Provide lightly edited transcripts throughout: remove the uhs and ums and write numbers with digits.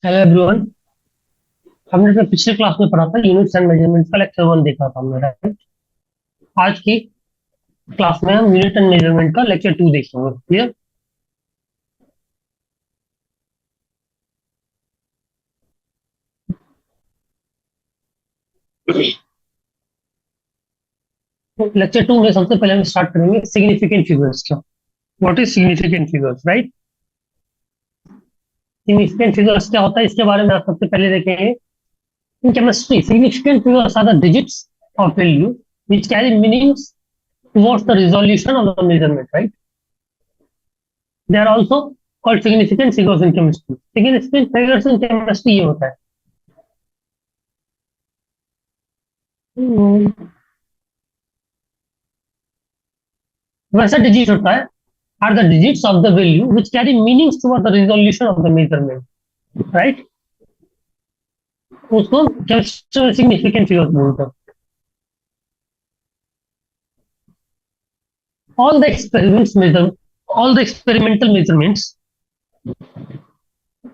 Hello everyone. हमने तो पिछले क्लास में पढ़ा था यूनिट्स एंड मेजरमेंट्स का लेक्चर 1 देखा था हमने, राइट। आज की क्लास में हम यूनिट एंड मेजरमेंट का लेक्चर 2 देखेंगे, क्लियर। तो लेक्चर 2 में सबसे पहले हम स्टार्ट करेंगे सिग्निफिकेंट फिगर्स का। What is significant figures, right. Significant figures क्या होता है इसके बारे में आप सबसे पहले देखेंगे। In chemistry significant figures are the digits of value which carry meanings towards the resolution of the measurement, right? They are also called significant figures in chemistry. Significant figures in chemistry ये होता है। वैसा digit होता है are the digits of the value which carry meanings toward the resolution of the measurement, right? उसको significant figures बोलते हैं। all the experiments measure all the experimental measurements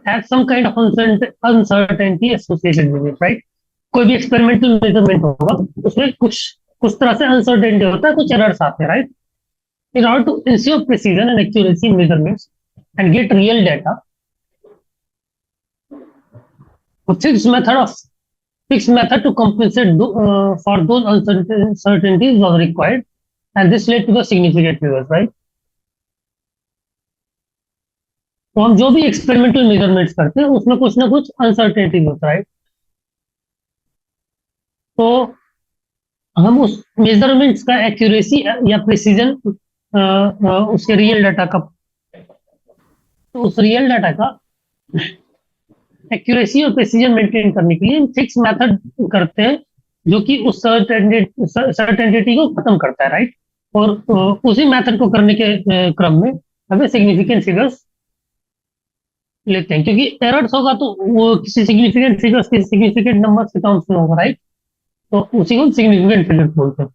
have some kind of uncertainty associated with it, right? कोई भी experimental measurement होगा उसमें कुछ कुछ तरह से अनसर्टेनिटी होता है, कुछ एरर्स आते हैं, right. In order to ensure precision and accuracy in measurements and get real data, a fixed method to compensate for those uncertainties was required, and this led to the significant figures, right? तो हम जो भी experimental measurements करते हैं उसमें कुछ ना कुछ अनसर्टेनिटी होता है, राइट। तो हम उस मेजरमेंट्स का एक्यूरेसी या प्रिसीजन उसके रियल डाटा का, तो उस रियल डाटा का एक्यूरेसी और प्रिसीजन मेंटेन करने के लिए फिक्स मेथड करते हैं जो कि उस सर्टेनिटी को खत्म करता है, राइट। और उसी मेथड को करने के क्रम में हमें सिग्निफिकेंट फिगर्स लेते हैं, क्योंकि एरर्स होगा तो वो किसी सिग्निफिकेंट फिगर्स किसी सिग्निफिकेंट नंबर के टर्म्स में होगा, राइट। तो उसी को सिग्निफिकेंट फिगर्स बोलते हैं।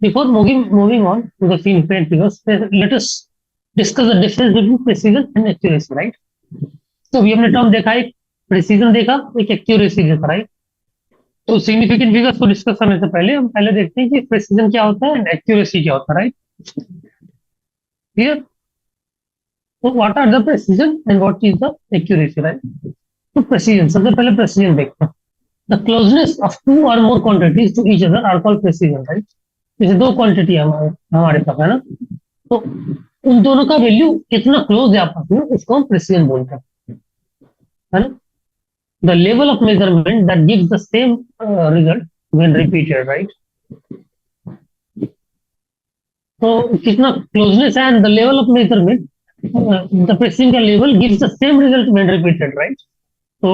Before moving on to the significant figures, let us discuss the difference between precision and accuracy, right. तो अभी हमने टर्म देखा, एक प्रिसीजन देखा, एक एक्यूरेसी देखा, राइट। तो सिग्निफिकेंट फिगर्स को डिस्कस करने से पहले हम पहले देखते हैं कि प्रिसीजन क्या होता है एंड एक्यूरेसी क्या होता है, राइट। क्लियर। तो what are the precision and what is the accuracy, right. तो प्रिसीजन, सबसे पहले प्रिसीजन देखते हैं। The closeness of two or more quantities to each other are called precision, right. जैसे दो क्वांटिटी हमारे पास है ना, तो उन दोनों का वैल्यू कितना क्लोज है आपस में उसको हम प्रिसीजन बोलते हैं, है ना। The level of measurement that gives the same result when repeated, right? तो कितना क्लोजनेस है and the level of measurement, the pressing का level gives the same result when repeated, right. तो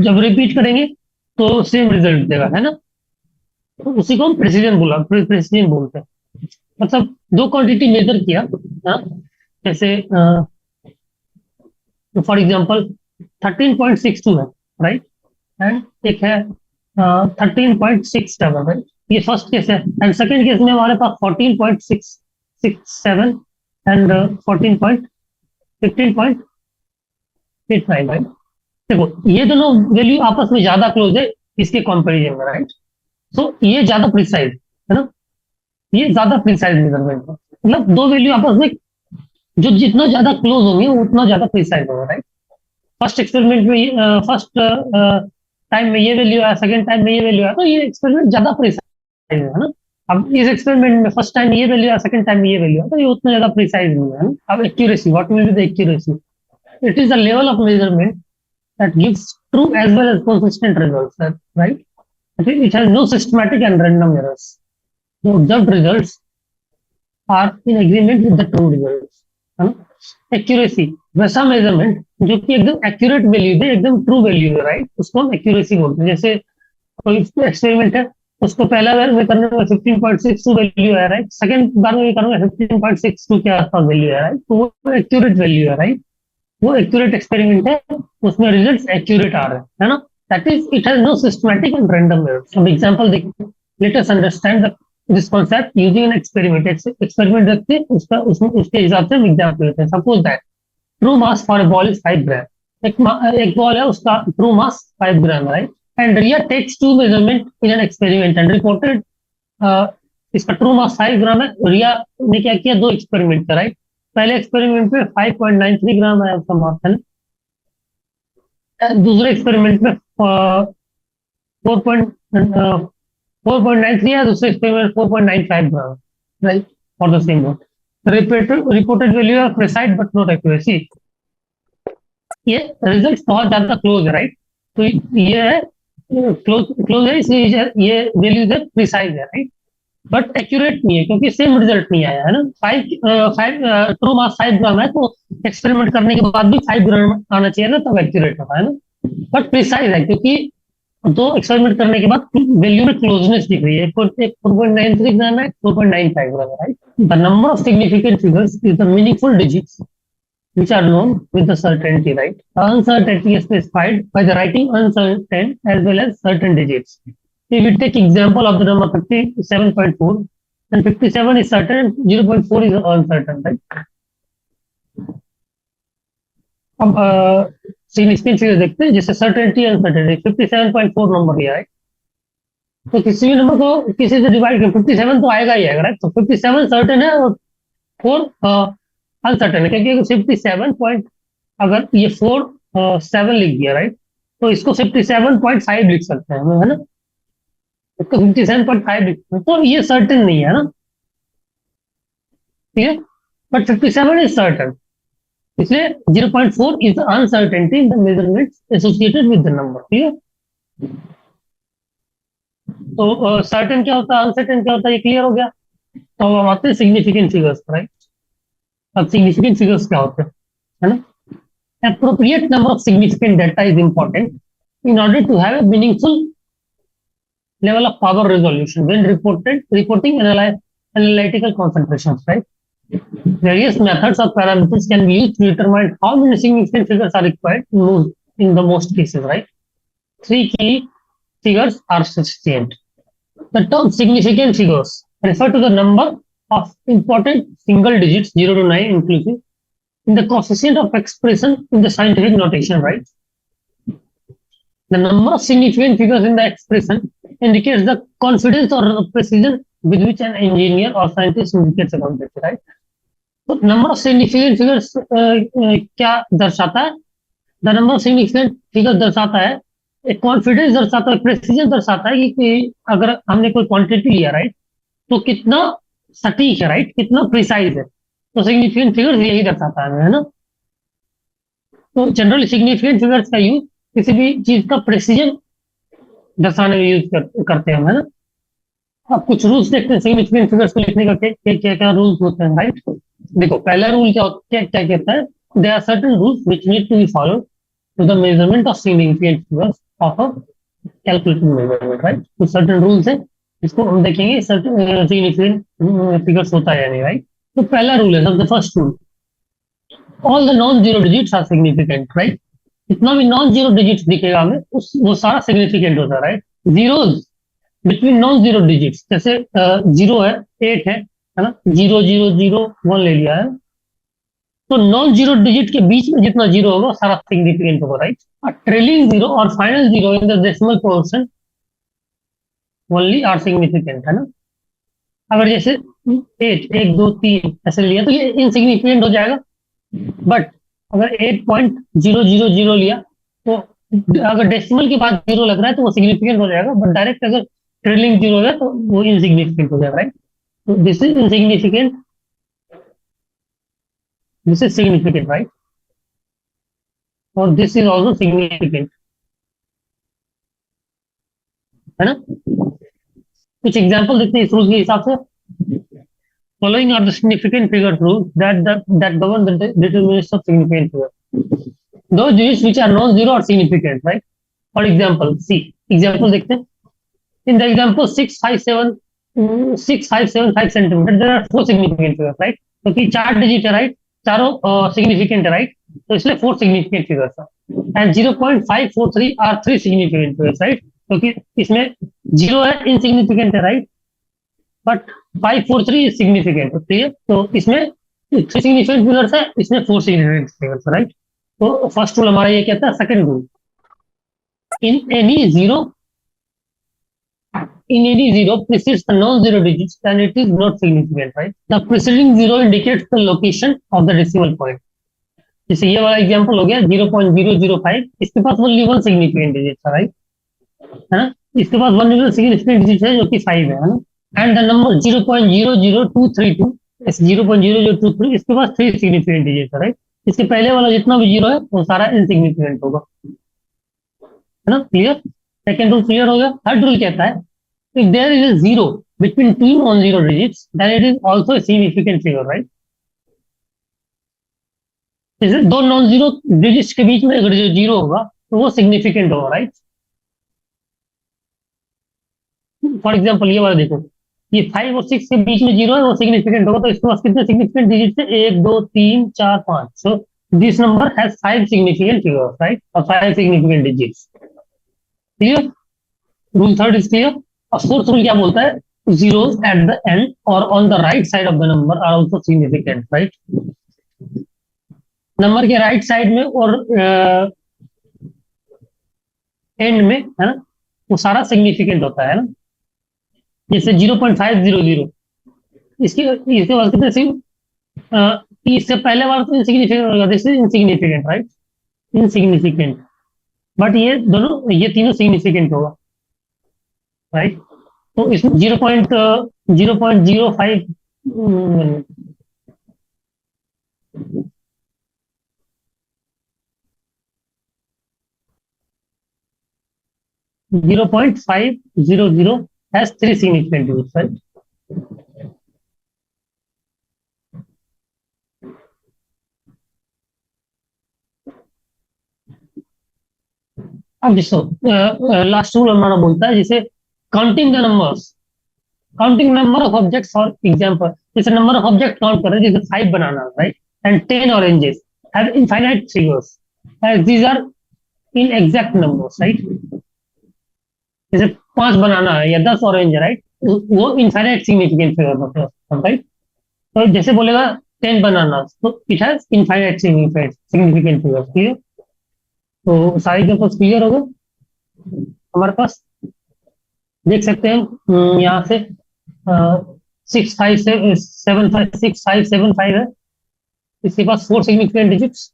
जब रिपीट करेंगे तो सेम रिजल्ट देगा, है ना। तो उसी को हम प्रेसिजन बोलते हैं। मतलब दो क्वांटिटी मेजर किया, हाँ, जैसे फॉर एग्जांपल 13.62 है, राइट, एंड एक है 13.67, राइट। ये फर्स्ट केस है एंड सेकंड केस में हमारे पास 14.667 एंड 15.8 राइट। देखो ये दोनों वैल्यू आपस में ज्यादा क्लोज है इसके कंपैरिजन में, राइट। सो ये ज्यादा प्रिसाइज है ना, ये ज्यादा प्रिसाइज मेजरमेंट है। मतलब दो वैल्यू आपस में जो जितना ज्यादा क्लोज होंगे उतना ज्यादा प्रिसाइज होगा, राइट। फर्स्ट एक्सपेरिमेंट में फर्स्ट टाइम में ये वैल्यू आया, सेकंड टाइम में ये वैल्यू आया, तो ये एक्सपेरिमेंट ज्यादा प्रिसाइज है ना। अब इस एक्सपेरिमेंट में फर्स्ट टाइम ये वैल्यू आया, सेकंड टाइम में ये वैल्यू आया, तो ये उतना ज्यादा प्रिसाइज नहीं है ना। अब accuracy, what will be the accuracy? It is the level of measurement that gives true as well as consistent results, right. It has no systematic and random errors. The observed results are in agreement with the true results, है ना। Accuracy वैसा measurement जो कि एकदम accurate value दे, एकदम true value है, right, उसको हम एक्यूरेसी बोलते हैं। जैसे कोई एक्सपेरिमेंट है, उसको पहला बार में करने में 15.62 वैल्यू है, राइट, सेकंड बार में करूंगा 15.62 के आसपास वैल्यू है, राइट। तो वो एक्यूरेट वैल्यू है, राइट। वो एक्यूरेट एक्सपेरिमेंट है, उसमें रिजल्ट्स एक्यूरेट आ रहे हैं, है ना। That is it has no systematic and random errors. अब एग्जांपल देखते हैं, let us understand this concept using an experiment. Experiment देखते हैं, उसके हिसाब से हम एग्जांपल लेते हैं। Suppose that true mass for a ball is 5 gram, एक बॉल है, उसका true mass 5 gram, right? And Riya takes two measurement in an experiment and reported, इसका ट्रू मास 5 ग्राम है। रिया ने क्या किया, 2 एक्सपेरिमेंट किया, राइट? पहले एक्सपेरिमेंट में 5.93 ग्राम आया उसका मास, है ना? दूसरे एक्सपेरिमेंट में 4.93 है, दूसरे experiment 4.95 gram, right? For the same boat, reported value are precise but not accuracy. ये रिजल्ट बहुत ज्यादा क्लोज है, राइट? तो ये है क्लोज, क्लोज है, इसलिए ये वैल्यूज है प्रिसाइज है, राइट? बट एक्यूरेट नहीं है, क्योंकि सेम रिजल्ट नहीं आया, है ना? ट्रू मास 5 ग्राम है, तो एक्सपेरिमेंट करने के बाद भी 5 ग्राम आना चाहिए ना, तब एक्यूरेट होता है ना? बट प्रिसाइज है, क्योंकि दो एक्सपेरिमेंट करने के बाद वैल्यू में क्लोजनेस दिख रही है। 4.93 ग्राम है, 4.95 ग्राम है, right? The number of significant figures is the meaningful digits which are known with the certainty, right? Uncertainty is specified by the writing uncertain as well as certain digits. If we take example of the number 57.4, then 57 is certain, 0.4 is uncertain, right? अब significant figure देखते हैं, जैसे certainty uncertainty. 57.4 number दिया है, तो किसी भी number को किसी से डिवाइड कर 57 तो आएगा ही आएगा, राइट? तो 57 सर्टेन है और 4 अनसर्टेन है, क्योंकि 57 अगर ये 7 लिख दिया, राइट? तो इसको 57.5 लिख सकते हैं, है ना? इसको 57.5 लिख सकते हैं, तो ये सर्टेन नहीं है ना, ठीक है? बट 57 इज सर्टेन, इसलिए 0.4 is uncertainty in the measurement associated with the number, ठीक है? तो सर्टेन क्या होता है, अनसर्टेन क्या होता है, ये क्लियर हो गया। तो अब हम आते हैं सिग्निफिकेंट फिगर्स, राइट? अब सिग्निफिकेंट फिगर्स क्या होते हैं, है ना? Appropriate number of significant data is important in order to have a meaningful level of power resolution when reporting analytical concentrations, right? Various methods or parameters can be used to determine how many significant figures are required in the most cases, right? 3 key figures are sufficient. The term significant figures refer to the number of important single digits 0 to 9 inclusive in the coefficient of expression in the scientific notation, right? The number of significant figures in the expression indicates the confidence or precision with which an engineer or scientist indicates a quantity, right? तो number of significant figures क्या दर्शाता है? The number of significant figure दर्शाता है, एक confidence दर्शाता है, precision दर्शाता है कि अगर हमने कोई क्वांटिटी लिया, राइट, तो कितना सटीक है, राइट, कितना प्रिसाइज है। तो सिग्निफिकेंट फिगर्स यही दर्शाता है, है ना? तो जनरली सिग्निफिकेंट फिगर्स का यूज किसी भी चीज का प्रेसिजन दर्शाने में यूज करते हैं, है ना? अब कुछ रूल्स देखते हैं सिग्निफिकेंट फिगर्स को लिखने का, क्या क्या रूल्स होते हैं, राइट? देखो, पहला रूल क्या क्या कहता है, there are certain rules which need to be followed to the measurement of significant figures of a calculated measurement, right? कुछ सर्टेन रूल्स है, इसको हम देखेंगे सर्टेन सिग्निफिकेंट फिगर्स होता है या नहीं, राइट? तो पहला रूल है, the first rule, all the non zero digits are significant, right? जितना भी नॉन जीरो डिजिट्स दिखेगा हमें वो सारा सिग्निफिकेंट होता है, right? Zeros between non zero digits, जैसे 0 है, 8 है ना? 0 0 0 1 ले लिया है, तो नॉन जीरो डिजिट के बीच में जितना जीरो होगा सारा सिग्निफिकेंट होगा, राइट? ट्रेलिंग जीरो और final zero in the decimal portion only are significant, है ना? अगर जैसे 8 1 2 3 ऐसे लिया तो ये इनसिग्निफिकेंट हो जाएगा, बट अगर 8.000 लिया तो अगर डेसिमल के बाद जीरो लग रहा है तो वो सिग्निफिकेंट हो जाएगा, बट डायरेक्ट अगर ट्रेलिंग जीरो है तो वो इनसिग्निफिकेंट हो जाएगा, राइट? तो this is insignificant, this is significant, right? और दिस इज ऑल्सो सिग्निफिकेंट, है ना? कुछ एग्जाम्पल देखते हैं इस रूल के हिसाब से। Following are the significant figure rules that govern the determination of significant figure. Those digits which are non-zero are significant, right? For example, see example देखते हैं। In the example 6.575 centimeter, there are 4 significant figures, right? क्योंकि 4 digit है, right? चारों significant है, right? तो इसलिए 4 significant figures है। And 0.543 are 3 significant figures, right? क्योंकि इसमें 0 है, इनसिग्निफिकेंट है, राइट? बट 543 इज सिग्निफिकेंट, ठीक है? तो इसमें 3 सिग्निफिकेंट फिगर्स है, इसमें 4 सिग्निफिकेंट फिगर्स है, राइट? तो फर्स्ट रूल हमारा ये कहता है, second rule, in any zero in any zero precedes the non-zero digits, then it is not significant, right? The preceding zero indicates the location of the decimal point. जैसे ये वाला example हो गया 0.005, इसके पास ओनली वन सिग्निफिकेंट डिजिट था, right, है ना? इसके पास वन सिग्निफिकेंट डिजिट है जो कि 5 है ना? एंड द नंबर 0.00232, 0.0023, इसके पास 3 सिग्निफिकेंट डिजिट है, राइट? इसके पहले वाला जितना भी जीरो है वो सारा इनसिग्निफिकेंट होगा, है ना? क्लियर? सेकेंड रूल क्लियर हो गया। थर्ड रूल कहता है, if there is a zero between two non-zero digits, then it is also a significant figure, right? जैसे दो नॉन जीरो डिजिट्स के बीच में अगर जो जीरो होगा तो वो सिग्निफिकेंट होगा, राइट? फॉर एग्जाम्पल ये वाला देखो, ये 5 और 6 के बीच में जीरो है, वो सिग्निफिकेंट होगा, तो इसके पास कितने सिग्निफिकेंट डिजिट है? 1 2 3 4 5। So this number has 5 significant figures, right, और 5 significant digits. Clear? Rule third is clear. और फोर्थ रूल क्या बोलता है? zeros at the end or on the right side of the number are also significant, right? Number के right side में और and में, है ना, वो सारा सिग्निफिकेंट होता है ना? जैसे 0.500, इसकी इसके बाद कितने इससे पहले वाला तो इनसिग्निफिकेंट होगा, this is insignificant, right? Insignificant, but ये दोनों, ये तीनों सिग्निफिकेंट होगा, राइट? तो इसमें 0.005, 0.500 has 3 significant digits, right? अब देखो, लास्ट रूल हमारा बोलता है, जैसे counting the numbers, counting number of objects, for example जैसे नंबर ऑफ ऑब्जेक्ट काउंट कर रहे हैं, जैसे 5 banana, right, and 10 oranges have infinite figures, as these are in exact numbers, right? जैसे 5 बनाना है या 10 ऑरेंज है, राइट, वो इनफाइनाइट सिग्निफिकेंट फिगर होता है, राइट? तो जैसे बोलेगा 10 बनाना, तो it has infinite significant figure. Clear? तो सारे के पास क्लियर होगा हमारे पास, देख सकते हैं यहाँ से 6 5 7 5 है, इसके पास 4 सिग्निफिकेंट डिजिट्स,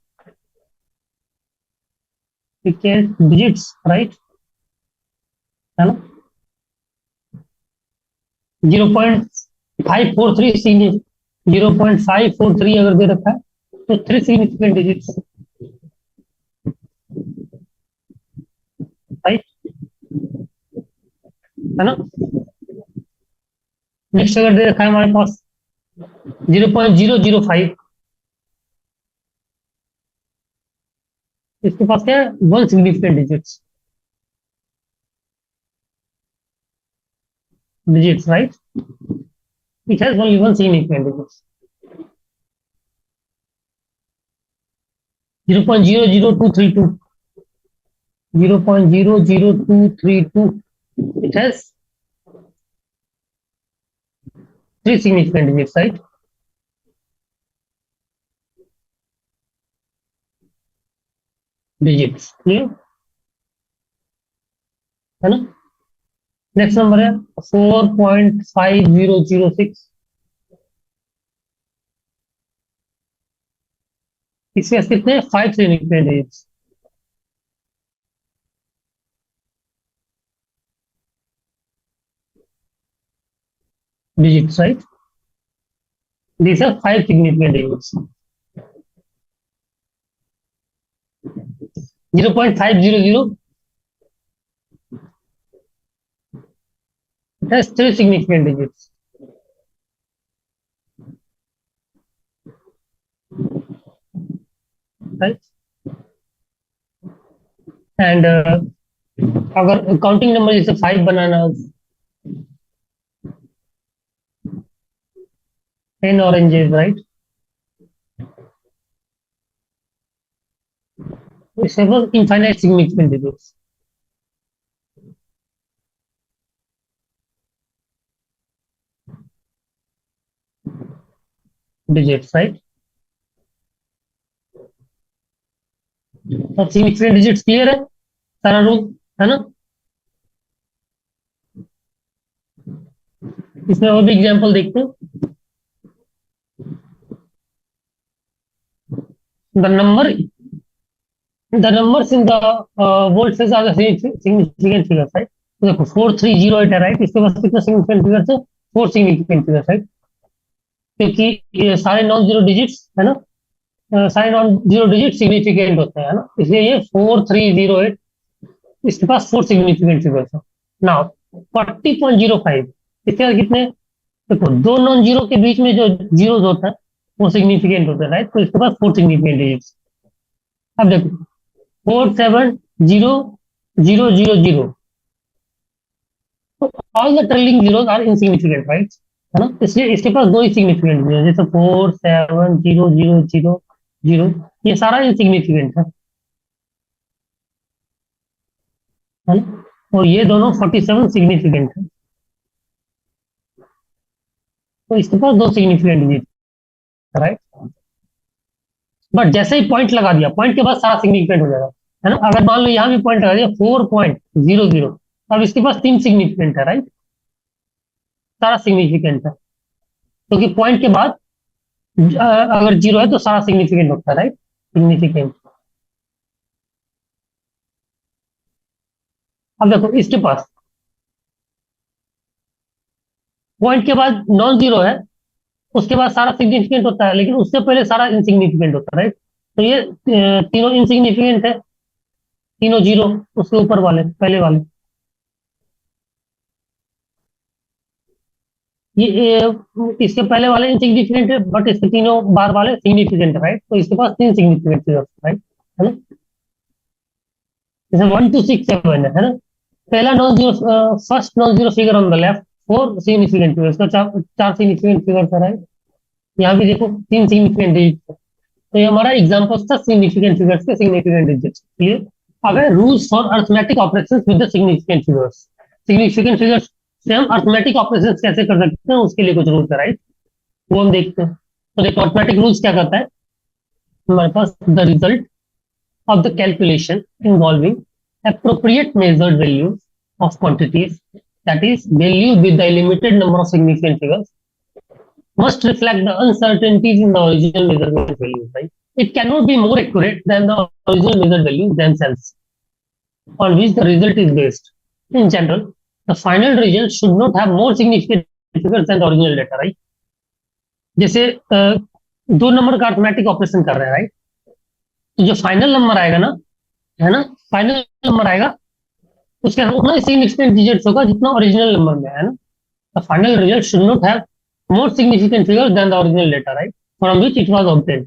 राइट, है ना? 0.543 0.543 अगर दे रखा है तो 3 सिग्निफिकेंट डिजिट्स, राइट, है ना? नेक्स्ट अगर दे रखा है हमारे पास 0.005, इसके पास क्या है? 1 significant digits, right? It has only 1 significant digits. 0.00232, 0.00232, it has 3 significant digits, right? Digits, clear, है ना? नेक्स्ट नंबर है 4.5006, इसके कितने? 5 significant digits, right? These are 5 significant digits. 0.500, it has 3 significant digits, right? And अगर काउंटिंग नंबर जैसे 5 बनाना, 10 oranges, right, इसके पास infinite significant digits, right? अब significant digits clear है सारा रूल, है ना? इसमें और भी एग्जांपल देखते हैं। The number the numbers in the volts are the significant figures, right? तो देखो 4308 है, राइट? इसके पास कितना सिग्निफिकेंट फिगर्स है? 4 सिग्निफिकेंट फिगर्स, राइट? क्योंकि ये सारे नॉन जीरो डिजिट्स, है ना? सारे नॉन जीरो डिजिट सिग्निफिकेंट होते हैं, है ना? इसलिए ये 4308, इसके पास 4 सिग्निफिकेंट फिगर्स है। नाउ 40.05, इसके बाद कितने? देखो दो नॉन जीरो के बीच में जो जीरोस होता है वो सिग्निफिकेंट होता है, राइट? तो इसके पास 4 सिग्निफिकेंट डिजिट्स। अब देखो 470000, तो all the trailing zeros are insignificant, right? है ना? इसलिए इसके पास दो ही सिग्निफिकेंट जीरो, जैसे 470000, ये सारा इनसिग्निफिकेंट है ना? और ये दोनों 47 सिग्निफिकेंट है, तो इसके पास दो सिग्निफिकेंट डिजिट, राइट? बट जैसे ही पॉइंट लगा दिया, पॉइंट के बाद सारा सिग्निफिकेंट हो जाएगा, है ना? अगर मान लो यहाँ भी पॉइंट लगा दिया 4.00, अब इसके पास तीन सिग्निफिकेंट है, राइट? सारा सिग्निफिकेंट है, क्योंकि पॉइंट के बाद अगर जीरो है तो सारा सिग्निफिकेंट होता है, राइट? सिग्निफिकेंट। अब देखो इसके पास पॉइंट के बाद नॉन जीरो है, उसके बाद सारा सिग्निफिकेंट होता है, लेकिन उससे पहले सारा इनसिग्निफिकेंट होता है, राइट? तो ये तीनों इनसिग्निफिकेंट है, तीनों जीरो, उसके ऊपर वाले पहले वाले। इसके पहले वाले इनसिग्निफिकेंट है, बट इसके तीनों बार वाले सिग्निफिकेंट है, राइट? तो इसके पास तीन सिग्निफिकेंट फिगर्स, राइट? है ना? जैसे 1267 है ना? पहला non zero, first non zero figure on the left, four significant figures का, चार सिग्निफिकेंट फिगर्स है, राइट? यहाँ भी देखो तीन सिग्निफिकेंट डिजिट, तो ये हमारा एग्जांपल था सिग्निफिकेंट फिगर्स के सिग्निफिकेंट डिजिट्स। ये अगर rules for arithmetic operations with the significant figures, significant figures से हम अर्थमेटिक ऑपरेशंस कैसे कर सकते हैं, उसके लिए कुछ रूल्स है, राइट? वो हम देखते हैं। तो देखो अर्थमेटिक रूल्स क्या करता है हमारे पास, the result of the calculation involving appropriate measured values of quantities, that is values with the limited number of significant figures, must reflect the uncertainties in the original measurement values, right? It cannot be more accurate than the original measured values themselves on which the result is based. In general, the final result should not have more significant figures than the original data, right? जैसे दो number का arithmetic operation कर रहे हैं, right? तो जो final number आएगा ना, है ना? फाइनल नंबर आएगा, उसके अंदर उतना सिग्निफिकेंट डिजिट्स होगा जितना ओरिजिनल नंबर में है ना। The final result should not have more significant figure than the original data, right? From which it was obtained.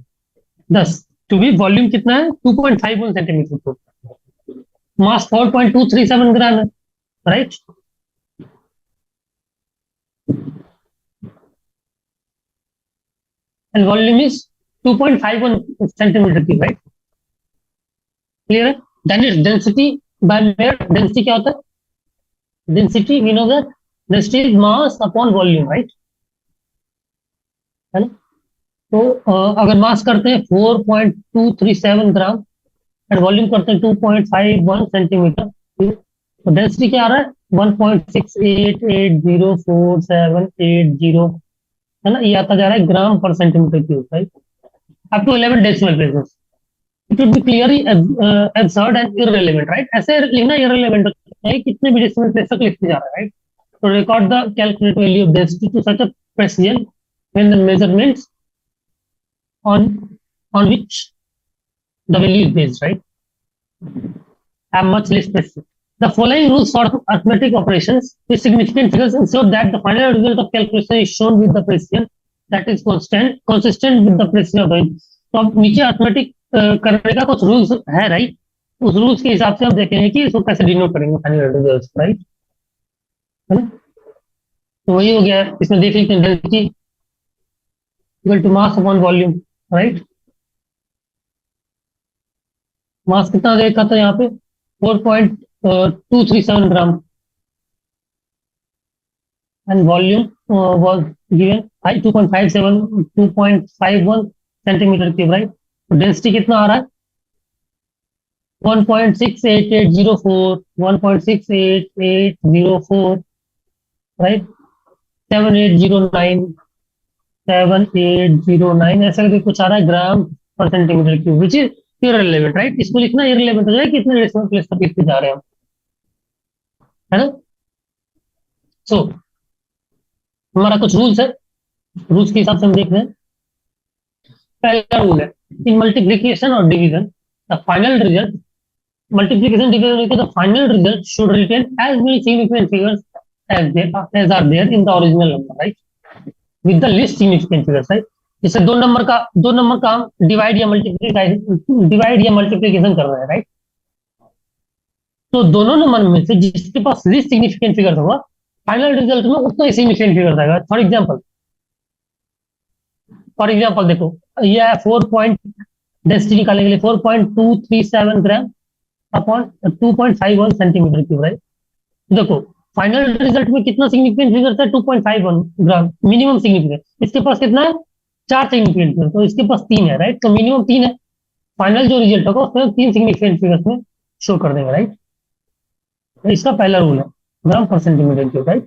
Thus to be volume कितना है? 2.51 सेंटीमीटर क्यूब, मास 4.237 ग्राम है, राइट? And volume is 2.51 centimetre cube, right? Clear है? Then its density by mayor, density क्या होता है? Density we know that density is mass upon volume, right? है ना? तो अगर मास करते हैं 4.237 ग्राम एंड वॉल्यूम करते हैं 2.51 सेंटीमीटर, तो डेंसिटी क्या आ रहा है? 1.68804780, है ना? ये आता जा रहा है ग्राम पर centimetre cube, right? Up to 11 decimal places. It would be clearly absurd and irrelevant, right? ऐसे लिखना इररिलेवेंट है, कितने भी डेसिमल प्लेस तक लिखते जा रहा है, राइट? तो record the calculate value of density to such a precision when the measurements on which the value is based, right, have much less precision. The following rules for arithmetic operations with significant figures ensure that the final result of calculation is shown with the precision that is consistent with the precision of the input. तो अब नीचे arithmetic करने का कुछ rules है, right? उस rules के हिसाब से हम देखेंगे कि इसको कैसे डिनोट करेंगे फाइनल रिजल्ट, राइट? है ना? तो वही हो गया, इसमें देख लीजिए density equal to mass upon volume, right? Mass कितना देखा था यहाँ पे? 4.237 gram and volume was given 2.51 centimetre cube, right? तो डेंसिटी कितना आ रहा है? 1.68804, 1.68804, right? 7809, 7809 ऐसा करके कुछ आ रहा है ग्राम पर centimetre cube, which is irrelevant, right? इसको लिखना इररिलेवेंट हो जाएगा कितने डेसिमल प्लेस तक इसके जा रहे हैं हम, है ना? सो हमारा कुछ रूल्स है, रूल्स के हिसाब से हम देख रहे हैं। पहला रूल है, इन मल्टीप्लीकेशन और division the final result, multiplication division, the final result should retain as many significant figures as are there in the original number, right? With the least significant figures, right? जैसे दो number का हम divide या multiplication कर रहे हैं, right? तो दोनों नंबर में से जिसके पास लीस्ट सिग्निफिकेंट फिगर होगा, फाइनल रिजल्ट में उतना ही सिग्निफिकेंट फिगर आएगा। फॉर एग्जाम्पल देखो, यह 4 डेंसिटी निकालने के लिए 4.237 ग्राम अपॉन 2.51 सेंटीमीटर क्यूब, राइट? देखो फाइनल रिजल्ट में कितना सिग्निफिकेंट फिगर था, 2.51 ग्राम मिनिमम सिग्निफिकेंट। इसके पास कितना है, 4 सिग्निफिकेंट फिगर, तो इसके पास 3 है, राइट? तो मिनिमम 3 है, फाइनल जो रिजल्ट होगा उसमें 3 सिग्निफिकेंट फिगर्स में शो कर देंगे, राइट? तो इसका पहला रूल है, ग्राम पर centimetre cube, right?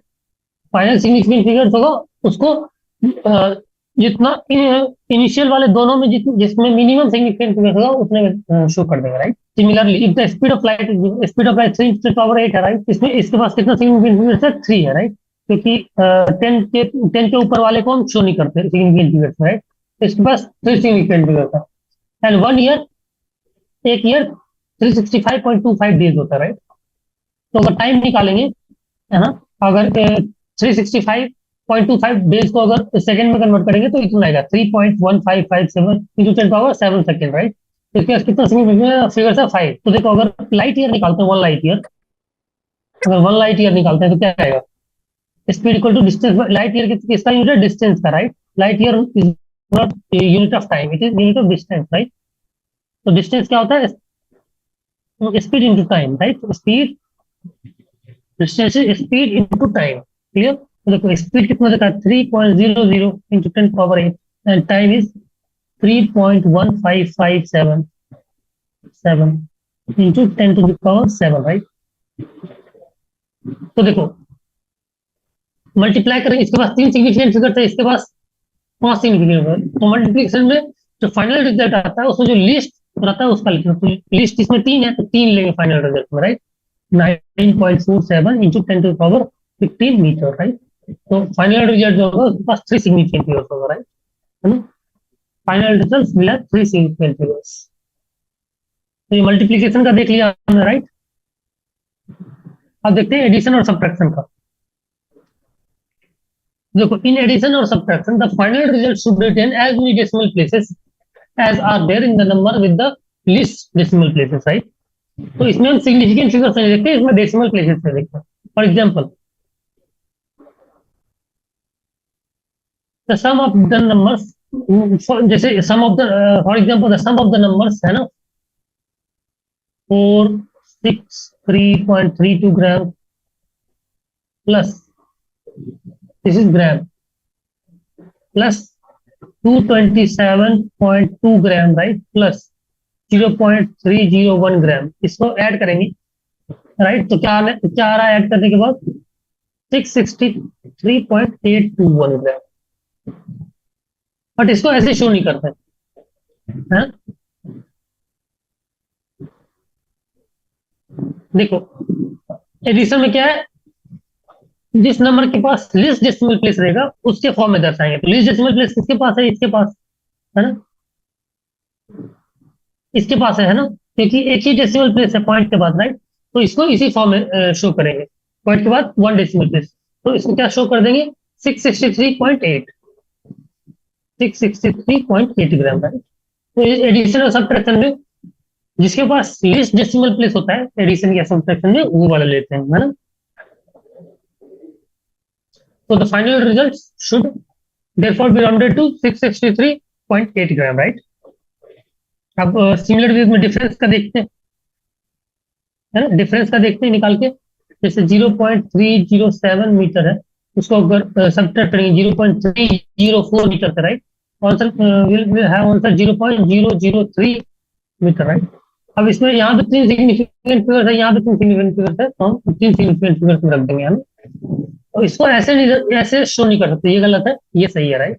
Final significant figures होगा उसको जितना इनिशियल वाले दोनों में जिसमें मिनिमम सिग्निफिकेंट फिगर होगा उतने शो कर देगा, right? Similarly if the speed of light 3 to the power 8 है, राइट? इसमें इसके पास कितना सिग्निफिकेंट फिगर है, 3 है, राइट? क्योंकि 10 के ऊपर वाले को हम शो नहीं करते सिग्निफिकेंट फिगर, राइट? तो इसके पास 3 सिग्निफिकेंट फिगर था। एंड 1 ईयर, एक ईयर 365.25 डेज होता है, राइट? तो अगर टाइम निकालेंगे, है ना, अगर 365.25 डेज को अगर सेकंड में कन्वर्ट करेंगे तो इतना आएगा 3.1557 इंटू 10 पावर 7 सेकेंड, राइट? तो इसके पास कितना फिगर है, 5। तो देखो अगर लाइट ईयर निकालते हैं, 1 लाइट ईयर, अगर 1 लाइट ईयर निकालते हैं तो क्या आएगा, speed equal to distance. Light year किसका यूनिट है, डिस्टेंस का, right? Light year is not unit of time, it is unit of distance, right? तो डिस्टेंस क्या होता है, speed into time, right? Speed, distance is speed into time, clear? तो देखो speed कितना देता है, 3.00 into 10 power 8, and time is 3.1557 into 10 to the power 7, right? तो देखो मल्टीप्लाई करेंगे, इसके पास 3 सिग्निफिकेंट फिगर थे, इसके पास 5 सिग्निफिकेंट फिगर। तो मल्टीप्लिकेशन में जो फाइनल रिजल्ट आता है उसमें जो लिस्ट रहता है उसका लिखना, तो लिस्ट इसमें 3 है तो 3 लेंगे फाइनल रिजल्ट में, right? 9.47 into 10 to the power 15 metre, right? तो फाइनल रिजल्ट जो होगा उसके पास 3 सिग्निफिकेंट फिगर्स होगा, राइट? है ना? फाइनल रिजल्ट मिला 3 सिग्निफिकेंट फिगर्स। तो ये मल्टीप्लिकेशन का देख लिया हमने, राइट? अब देखते हैं एडिशन और सब्ट्रैक्शन का। देखो इन एडिशन और subtraction the final result should retain as many decimal places as are there in the number with the least decimal places, right? तो इसमें हम सिग्निफिकेंट फिगर्स नहीं देखते, इसमें डेसिमल प्लेसेस से देखते हैं। For example the sum of the numbers, जैसे sum of the, for example the sum of the numbers है ना, 463.32 gram plus, this is gram, plus 227.2 gram, right? Plus 0.301 gram, इसको ऐड करेंगे, राइट? तो क्या क्या आ रहा है ऐड करने के बाद, 663.821 ग्राम। बट इसको ऐसे शो नहीं करते हैं। देखो एडिशन में क्या है, जिस नंबर के पास लीस्ट डेसिमल प्लेस रहेगा उसके फॉर्म में दर्शाएंगे। तो लीस्ट डेसिमल प्लेस किसके पास है, इसके पास, है ना? इसके पास है ना, क्योंकि एक ही डेसिमल प्लेस है पॉइंट के बाद, राइट? तो इसको इसी फॉर्म में शो करेंगे, पॉइंट के बाद 1 डेसिमल प्लेस, तो इसको क्या शो कर देंगे, 663.8, 663.8 ग्राम, राइट? तो एडिशन और सब्ट्रैक्शन में जिसके पास लीस्ट डेसिमल प्लेस होता है एडिशन या सब्ट्रैक्शन में, वो वाला लेते हैं, है ना? तो the final result should therefore be rounded to 663.8 gram, right? अब सिमिलर वेज में डिफरेंस का देखते हैं, है ना? डिफरेंस का देखते हैं निकाल के, जैसे 0.307 मीटर है, उसको अगर सब्ट्रैक्ट करेंगे 0.304 मीटर से, right? Answer will have answer 0.003 metre, right? अब इसमें यहाँ पे 3 सिग्निफिकेंट फिगर्स है, यहाँ पे 3 सिग्निफिकेंट फिगर्स है, तो हम 3 सिग्निफिकेंट फिगर्स में रख देंगे हम। और इसको ऐसे नहीं, ऐसे शो नहीं कर सकते, ये गलत है, ये सही है, राइट।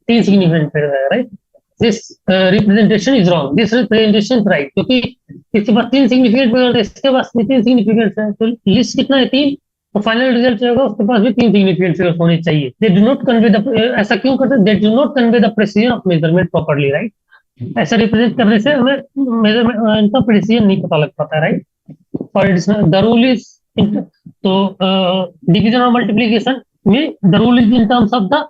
3 सिग्निफिकेंट फिगर्स है, right. This representation is wrong, this representation is right, क्योंकि इसके पास 3 सिग्निफिकेंट फिगर्स है, इसके पास भी 3 सिग्निफिकेंट है, तो लिस्ट कितना है, 3। तो फाइनल रिजल्ट जो होगा उसके पास भी 3 सिग्निफिकेंट फिगर्स होने चाहिए। They do not convey the, ऐसा क्यों करते, they do not convey the precision of measurement properly, right. ऐसा रिप्रेजेंट करने से हमें मेजरमेंट इनका प्रेसिजन नहीं पता लग पाता, right. For the rule is, तो डिवीजन और मल्टीप्लीकेशन में the rule is in terms of the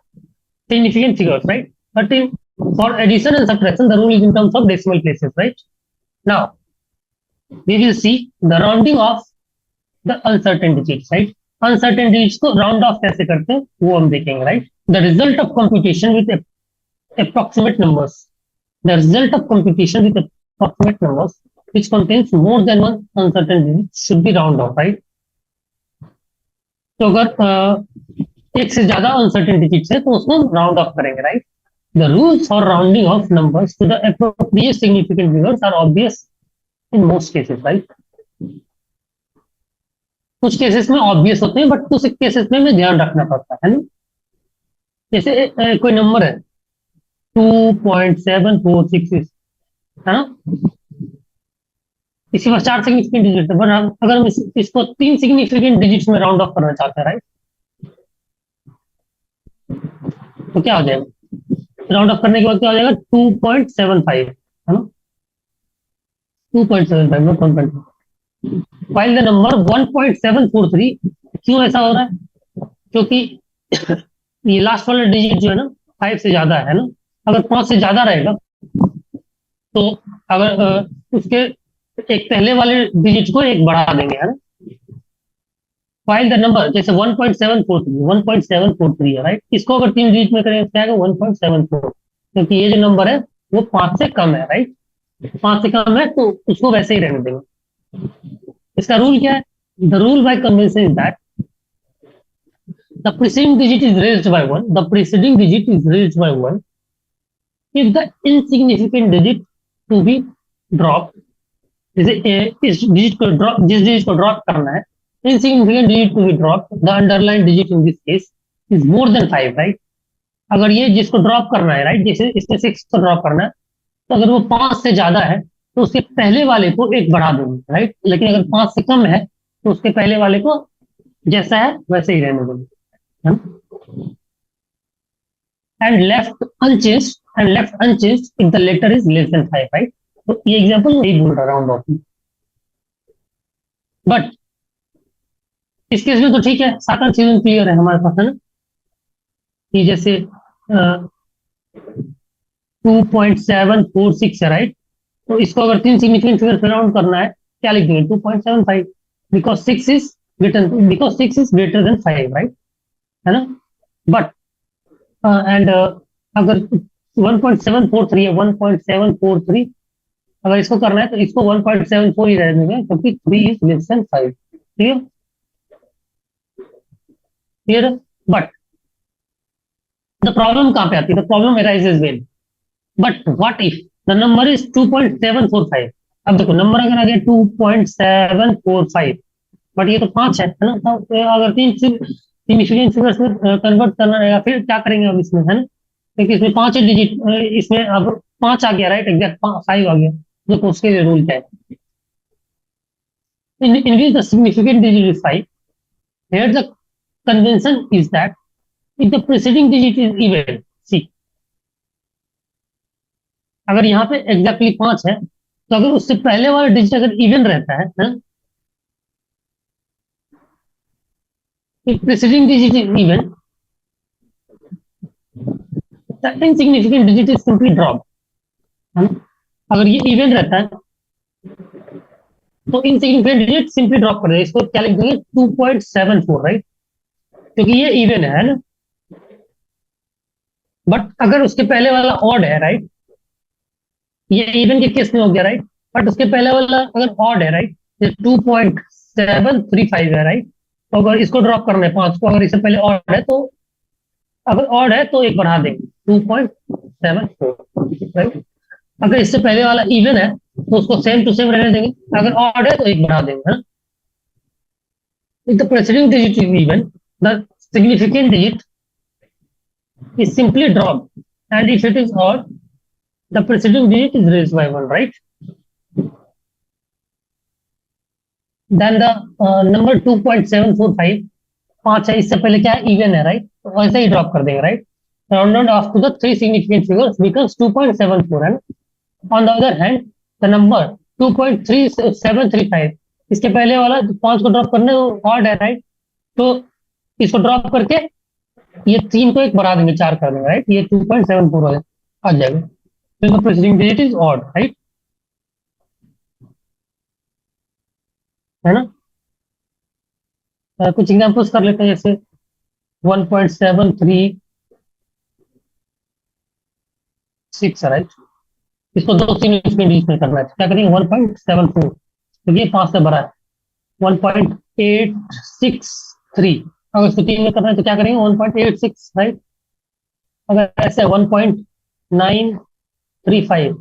significant figures, right? But for addition and subtraction, the rule is in terms of decimal places, right? Now, we will see the rounding of the uncertain digits, right? Uncertain digits को round off कैसे करते हैं वो हम देखेंगे, right? The result of computation with approximate numbers. The result of computation with approximate numbers which contains more than one uncertain digit should be round off, right? तो अगर एक से ज्यादा अनसर्टेन डिजिट्स है तो उसको राउंड ऑफ करेंगे, right. The rules for rounding off numbers to the appropriate significant figures are obvious in most cases, right. कुछ केसेस में ऑब्वियस होते हैं, बट कुछ केसेस में हमें ध्यान रखना पड़ता है ना। जैसे कोई नंबर है 2.746 है ना, इसके पास 4 सिग्निफिकेंट डिजिट है, पर अगर हम इसको 3 सिग्निफिकेंट डिजिट्स में राउंड ऑफ करना चाहते हैं, राइट, तो क्या हो जाएगा, राउंड ऑफ करने के बाद क्या हो जाएगा, 2.75 है ना, 2.75 नॉट 1.5। फाइल द नंबर 1.743, क्यों ऐसा हो रहा है, क्योंकि ये लास्ट वाला डिजिट जो है ना 5 से ज्यादा है ना, अगर 5 से ज्यादा रहेगा तो अगर उसके एक पहले वाले डिजिट को एक बढ़ा देंगे, है ना। फाइल द नंबर, जैसे 1.743 है, राइट, इसको अगर 3 डिजिट में करेंगे क्या आएगा, 1.74, क्योंकि ये जो नंबर है वो 5 से कम है, राइट। 5 से कम है तो उसको वैसे ही रहने देंगे। इसका रूल क्या है, the rule by convention is that the preceding digit is raised by 1, the preceding digit is raised by 1 if the insignificant digit to be drop, जैसे इस डिजिट को ड्रॉप, जिस डिजिट को ड्रॉप करना है, insignificant digit to be dropped, the underlying digit in this case is more than 5, right? अगर ये जिसको ड्रॉप करना है, राइट, जैसे इसमें 6 को ड्रॉप करना है, तो अगर वो 5 से ज्यादा है तो उसके पहले वाले को एक बढ़ा देंगे, राइट। लेकिन अगर 5 से कम है तो उसके पहले वाले को जैसा है वैसे ही रहने देंगे, and left unchanged if the latter is less than 5, right. तो ये एग्जांपल वही बोल रहा हूं राउंड ऑफ, बट इस केस में तो ठीक है, सारा चीजें क्लियर है हमारे पास, है ना। कि जैसे 2.746 है, राइट, तो इसको अगर 3 सिग्निफिकेंट फिगर से राउंड करना है, क्या लिख देंगे, 2.75, because 6 is greater than 5, right, है ना। बट एंड अगर 1.743 है, 1.743 अगर इसको करना है तो इसको 1.74 ही रहने देंगे, क्योंकि 3 is less than 5, clear. But the problem कहां पे आती है, the problem arises when, but what if the number is 2.745। अब देखो नंबर अगर आ गया 2.745, बट ये तो 5 है ना, तो अगर 3 सिग्निफिकेंट फिगर्स में कन्वर्ट करना रहेगा, फिर क्या करेंगे अब इसमें, है ना, क्योंकि इसमें 5 है डिजिट, इसमें अब 5 आ गया, राइट, एग्जैक्ट 5 आ गया, देखो उसके रूल क्या है, in which the significant digit is 5, here the convention is that if the preceding digit is even, see, अगर यहाँ पे एग्जैक्टली 5 है तो अगर उससे पहले वाला डिजिट अगर इवन रहता है, if preceding digit is even, the insignificant digit is simply dropped, है ना। अगर ये इवन रहता है तो इनसिग्निफिकेंट डिजिट सिंपली ड्रॉप कर देंगे, इसको क्या लिख देंगे, 2.74, राइट, क्योंकि ये इवन है ना। बट अगर उसके पहले वाला ऑड है, राइट, ये इवन के केस में हो गया, राइट, बट उसके पहले वाला अगर ऑड है, राइट, 2.735 है, राइट, तो अगर इसको ड्रॉप करना है 5 को, अगर इससे पहले ऑड है तो अगर ऑड है तो एक बढ़ा देंगे 2.74, राइट। अगर इससे पहले वाला इवन है तो उसको सेम टू सेम रहने देंगे, अगर ऑड है तो एक बढ़ा देंगे, है ना। If the preceding digit is even, the significant digit is simply dropped, and if it is odd, the preceding digit is raised by one, right? Then the number 2.745, पांच है, इससे पहले क्या है, इवन है, राइट, तो ऐसे ही ड्रॉप कर देंगे, right. Rounded off to the three significant figures becomes 2.74, है ना। On the other hand the number 2.3735, इसके पहले वाला पांच को ड्रॉप करने ऑड है, राइट, तो इसको ड्रॉप करके ये तीन को एक बढ़ा देंगे, चार कर देंगे, राइट, ये 2.74 आ जाएगा। फिर the preceding digit is odd, right, है ना। कुछ एग्जांपल्स कर लेते हैं, जैसे 1.73 राइट, इसको दो तीन इसमें बीच में करना है, क्या करेंगे, 1.74, तो ये पांच से बड़ा है। 1.863, अगर इसको तीन में करना है तो क्या करेंगे, 1.86, राइट। अगर ऐसे 1.935,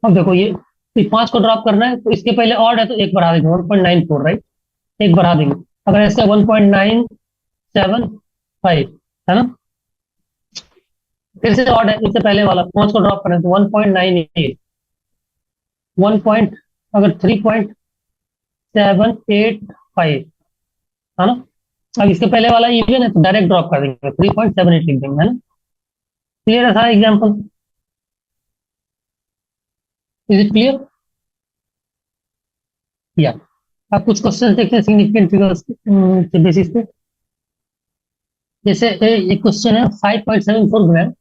अब देखो ये पांच को ड्रॉप करना है तो इसके पहले ऑड है तो एक बढ़ा देंगे, 1.94, राइट, एक बढ़ा देंगे। अगर ऐसे 1.975, है ना, फिर से ऑड है, इससे पहले वाला पांच को ड्रॉप करें तो 1.98, 1 अगर 3.785, है ना। अब इसके पहले वाला इवन है तो डायरेक्ट ड्रॉप कर देंगे, 3.78 लिख देंगे, है ना। क्लियर है सारा एग्जाम्पल, इज इट क्लियर, या। अब कुछ क्वेश्चन देखते हैं सिग्निफिकेंट फिगर्स के बेसिस पे। जैसे एक क्वेश्चन है 5.74 gram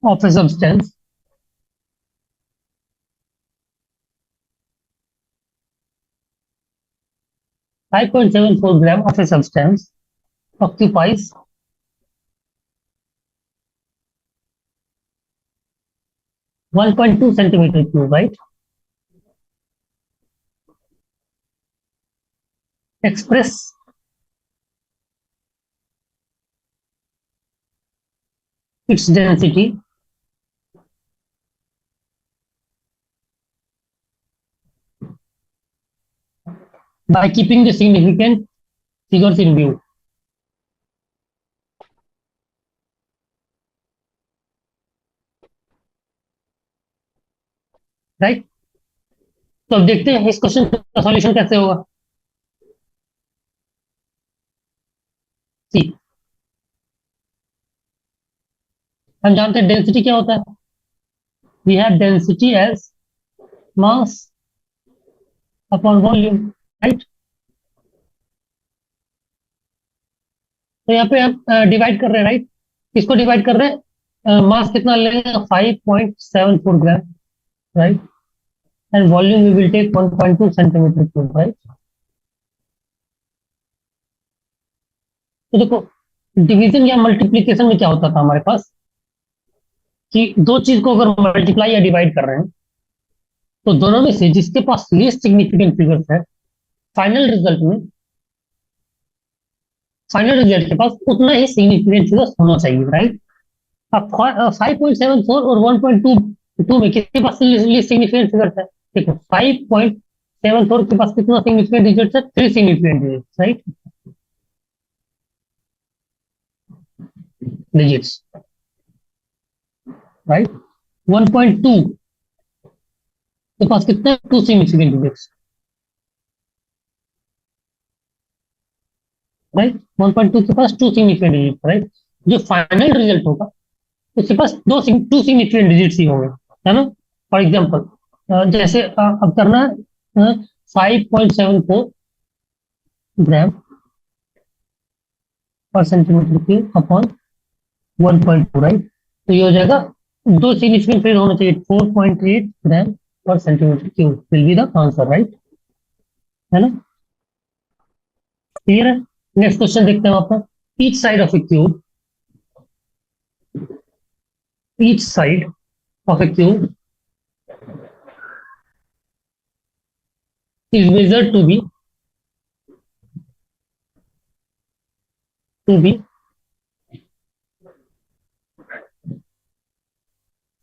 of a substance, 5.74 gram of a substance occupies 1.2 centimeter cube, right? Express its density by keeping the significant figures in view, right? तो अब देखते हैं इस क्वेश्चन का सॉल्यूशन कैसे होगा। सी, हम जानते हैं डेंसिटी क्या होता है, we have density as mass upon volume, right. तो यहाँ पे हम डिवाइड कर रहे हैं, राइट, इसको डिवाइड कर रहे हैं, मास कितना लेंगे, 5.74 gram, right, and volume we will take 1.2 centimetre cube, right. तो देखो डिवीजन या मल्टीप्लीकेशन में क्या होता था हमारे पास, कि दो चीज को अगर मल्टीप्लाई या डिवाइड कर रहे हैं तो दोनों में से जिसके पास लीस्ट सिग्निफिकेंट फिगर्स है, फाइनल रिजल्ट में, फाइनल रिजल्ट के पास उतना ही सिग्निफिकेंट फिगर्स होना चाहिए, राइट। अब 5.74 और 1.2 में किसके पास लीस्ट सिग्निफिकेंट फिगर्स है, देखो 5.74 के पास कितना सिग्निफिकेंट डिजिट्स है, three significant digits, right, digits, right. 1.2 के पास कितने, टू सिग्निफिकेंट डिजिट्स, राइट। 1.2 के पास टू सिग्निफिकेंट डिजिट, राइट। जो फाइनल रिजल्ट होगा उसके पास टू सिग्निफिकेंट डिजिट्स ही होंगे, है ना। फॉर एग्जाम्पल जैसे अब करना है 5.74 ग्राम पर सेंटीमीटर क्यूब अपॉन 1.2, राइट। तो ये हो जाएगा, दो सिग्निफिकेंट फिगर होना चाहिए, 4.8 ग्राम पर centimetre cube will be the answer, right, है ना। क्लियर है। नेक्स्ट क्वेश्चन देखते हैं आपका, each side of A cube, each side of a cube is measured to be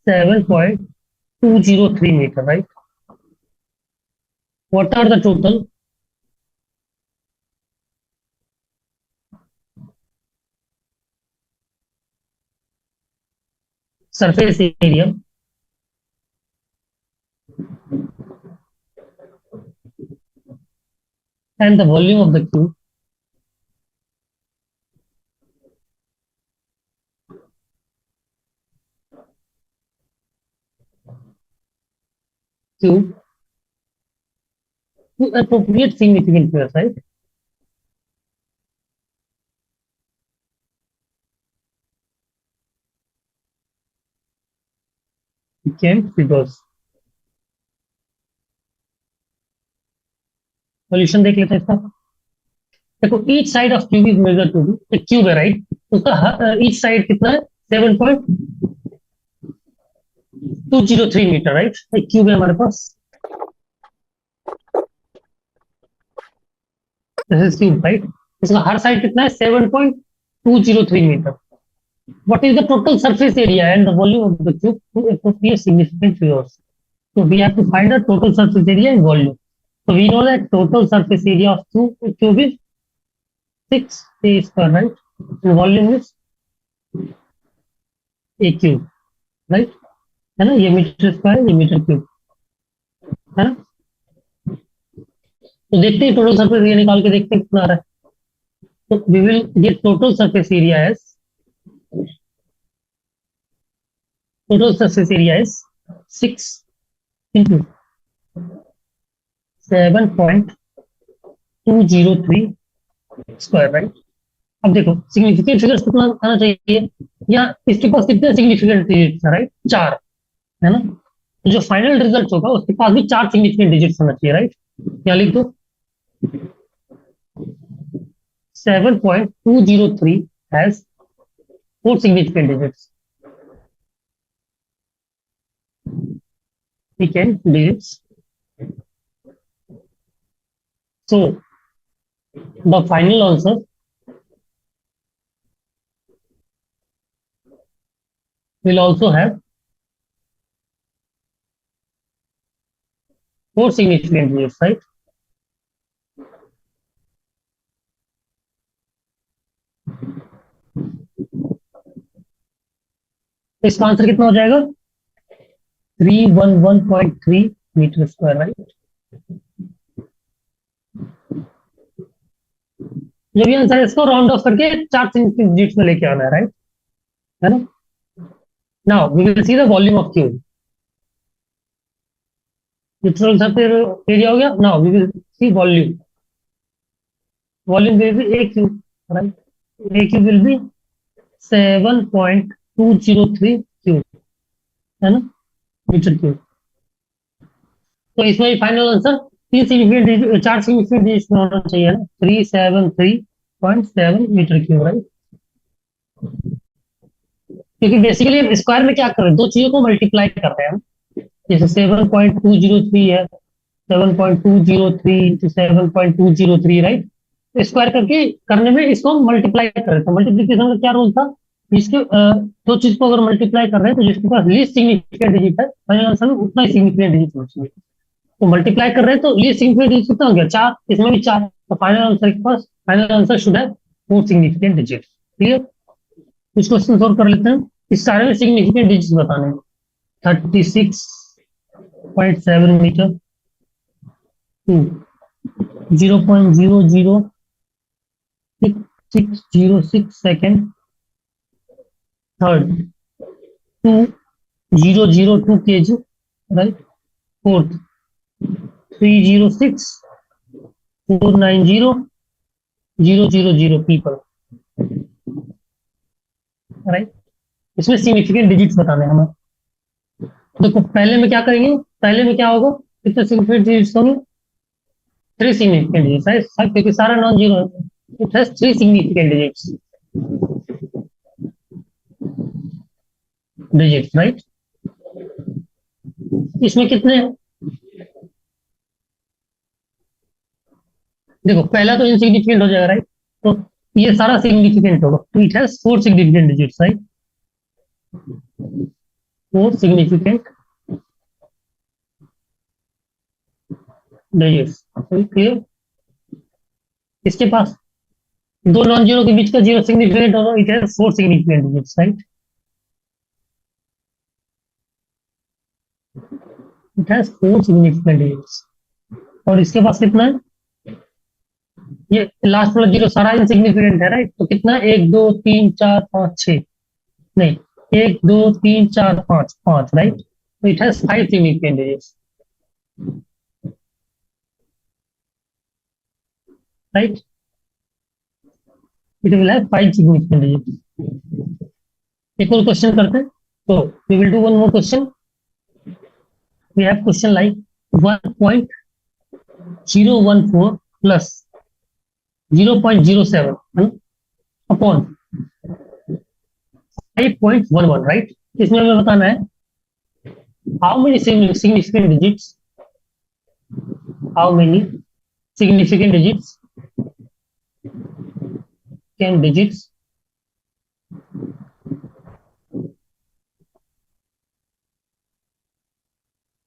7.203 meter, right? What are the total surface area and the volume of the cube to appropriate significant figures, right? Became figures. Solution देख लेते हैं इसका. देखो each side of cube is measure to be एक cube है right. उसका each side कितना है 7.203 मीटर राइट. एक क्यूब है हमारे पास. This is cube right. इसका हर साइड कितना है 7.203 metre. What is the total surface area and the volume of the cube to appropriate significant figures? So we have to find the total surface area and volume. So we know that total surface area of cube is 6 a square, right? And volume is a cube, right? है ना. ये metre square ये metre cube है ना. तो देखते हैं total surface area निकाल के देखते हैं कितना आ रहा है. तो we will get total surface area as total surface area is 6 into 7.203 square right. अब देखो सिग्निफिकेंट फिगर्स कितना आना चाहिए. या इसके पास कितने सिग्निफिकेंट डिजिट्स है राइट. 4 है ना. तो जो फाइनल रिजल्ट होगा उसके पास भी 4 सिग्निफिकेंट डिजिट्स होना चाहिए राइट. यहाँ लिख दो 7.203 has 4 significant digits. We can digits. So the final answer will also have 4 significant digits, right? इसका आंसर कितना हो जाएगा 311.3 मीटर स्क्वायर राइट. जो भी आंसर है इसको राउंड ऑफ करके 4 डिजिट्स में लेके आना है राइट. है ना. Now we will see the volume of cube. Total surface area हो गया. Now we will see volume. Volume will be a cube right. a cube will be 7.203 cube है ना मीटर क्यूब. तो इसमें फाइनल आंसर 4 सिग्निफिकेंट डिजिट में होना चाहिए ना. 373.7 मीटर क्यूब राइट. क्योंकि बेसिकली हम स्क्वायर में क्या कर रहे हैं 2 चीजों को मल्टीप्लाई कर रहे हैं. जैसे 7.203 है 7.203 into 7.203 राइट. स्क्वायर करके करने में इसको हम मल्टीप्लाई कर रहे थे. मल्टीप्लीकेशन का क्या रूल था. इसके 2 चीज को अगर मल्टीप्लाई कर रहे हैं तो जिसके पास लीस्ट सिग्निफिकेंट डिजिट है फाइनल आंसर में उतना ही सिग्निफिकेंट डिजिट होना चाहिए. तो मल्टीप्लाई कर रहे हैं तो लीस्ट सिग्निफिकेंट डिजिट कितना हो गया 4. इसमें भी 4. तो फाइनल आंसर के पास फाइनल आंसर शुड है 4 सिग्निफिकेंट डिजिट. क्लियर. कुछ क्वेश्चन सोल्व कर लेते हैं. इस सारे में सिग्निफिकेंट डिजिट बताने 36.7 metre to 0.00606 second. Third 2002 kg right. Fourth 306,490,000 people right. इसमें सिग्निफिकेंट डिजिट्स बताने हमें. देखो पहले में क्या करेंगे. पहले में क्या होगा कितने सिग्निफिकेंट डिजिट्स होंगे 3 सिग्निफिकेंट डिजिट्स राइट. क्योंकि सारा नॉन जीरो है. It has 3 significant digits right. इसमें कितने देखो पहला तो इनसिग्निफिकेंट हो जाएगा राइट. तो ये सारा सिग्निफिकेंट होगा. तो it has 4 significant digits right. Four significant digits. Clear? इसके पास दो नॉन जीरो के बीच का जीरो सिग्निफिकेंट होगा, it has four significant digits, right? It has four significant digits. और इसके पास कितना है? ये लास्ट वाला जीरो सारा इनसिग्निफिकेंट है, राइट? तो कितना? एक दो तीन चार पाँच छः, नहीं, एक दो तीन चार पाँच, पाँच, राइट? तो it has five significant digits, right? It will have five significant digits. एक और क्वेश्चन करते हैं। तो we will do one more question. We have question like 1.014 plus 0.07 upon 5.11, right? इसमें हमें बताना है how many significant digits, how many significant digits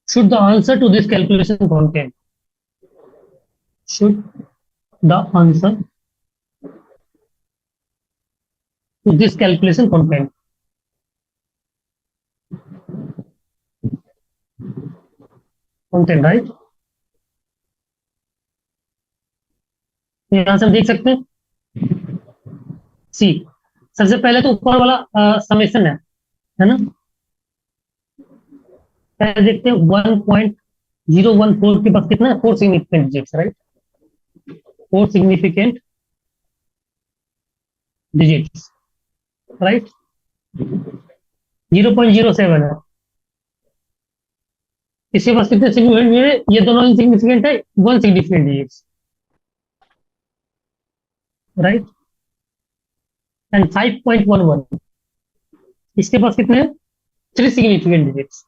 should the answer to this calculation contain? Should the answer to this calculation contain? Contain, right? यहां से हम देख सकते हैं सी। सबसे पहले तो ऊपर वाला समेशन है ना? पहले देखते हैं 1.014 के पास कितना है? Four significant digits, right? Four significant digits, right? 0.07 है। इसके पास कितने सिग्निफिकेंट? ये दोनों इनसिग्निफिकेंट है, one significant digits, right? And 5.11 इसके पास कितने हैं? Three significant digits,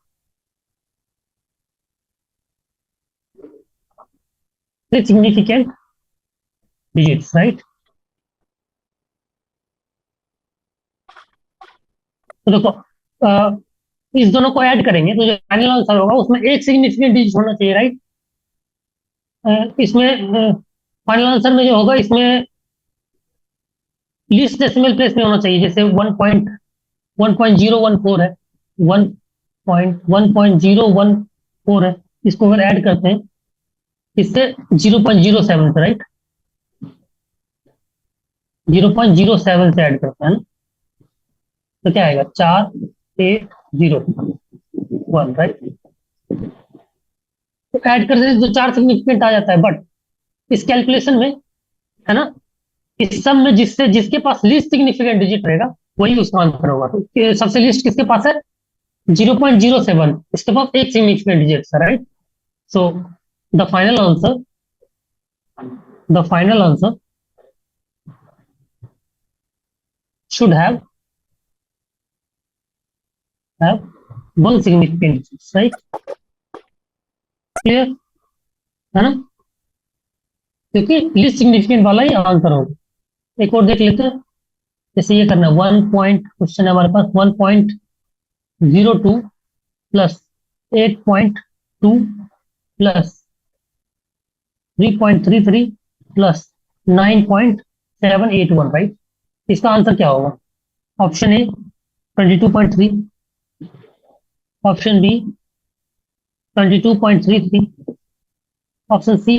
three significant digits, right? तो देखो, इस दोनों को ऐड करेंगे तो जो फाइनल आंसर होगा उसमें एक सिग्निफिकेंट डिजिट होना चाहिए, राइट? इसमें फाइनल आंसर में जो होगा इसमें लीस्ट डेसिमल प्लेस में होना चाहिए। जैसे 1.014 है, 1.014 है, इसको अगर ऐड करते हैं इससे 0.07 से, राइट? 0.07 से ऐड करते हैं ना, तो क्या आएगा? 4801, राइट? तो ऐड करते हैं तो चार सिग्निफिकेंट आ जाता है, बट इस कैलकुलेशन में, है ना, इस सब में जिसके पास लीस्ट सिग्निफिकेंट डिजिट रहेगा वही उसका आंसर होगा। तो सबसे लीस्ट किसके पास है? 0.07, इसके पास एक सिग्निफिकेंट डिजिट है, right? So the final answer should have one significant digit, right? Clear है ना? क्योंकि लीस्ट सिग्निफिकेंट वाला ही आंसर होगा। एक और देख लेते हैं। जैसे ये करना क्वेश्चन है हमारे पास 1.02 प्लस 8.2 प्लस 3.33 प्लस 9.781, राइट? इसका आंसर क्या होगा? Option A 22.3, option B 22.33, option C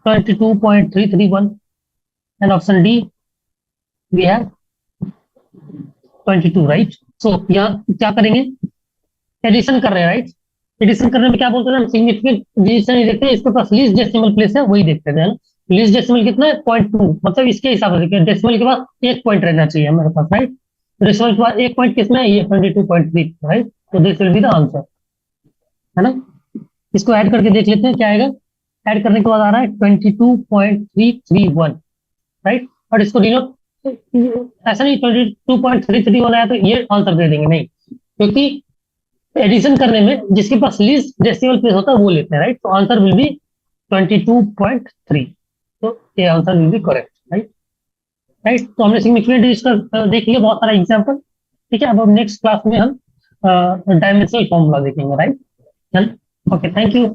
22.331 and option D we have 22, right? So यहाँ क्या करेंगे? एडिशन कर रहे हैं, राइट? एडिशन करने में क्या बोलते हैं? हम सिग्निफिकेंट डिजिशन नहीं देखते, इसके पास लीस्ट डेसिमल प्लेस है वही देखते हैं। लीस्ट डेसिमल कितना है? 0.2, मतलब इसके हिसाब से डेसिमल के पास एक पॉइंट रहना चाहिए हमारे पास, राइट? डेसिमल के पास एक पॉइंट कितना है? ये 22.3, राइट? तो this will be the answer, है ना? इसको ऐड करके देख लेते हैं क्या आएगा। ऐड करने के बाद आ रहा है 22.331, राइट? और इसको डिनोट ऐसा नहीं 22.331 आया तो ये आंसर दे देंगे, नहीं, क्योंकि एडिशन करने में जिसके पास लीस्ट डेसिमल प्लेस होता है वो लेते हैं, राइट? तो आंसर विल बी 22.3, तो ये answer will be correct, right? Right, तो हमने सिग्निफिकेंट डिजिट का देख लिया बहुत सारा एग्जाम्पल, ठीक है? अब नेक्स्ट क्लास में हम डायमेंशनल फॉर्मूला देखेंगे, राइट। Okay, thank you.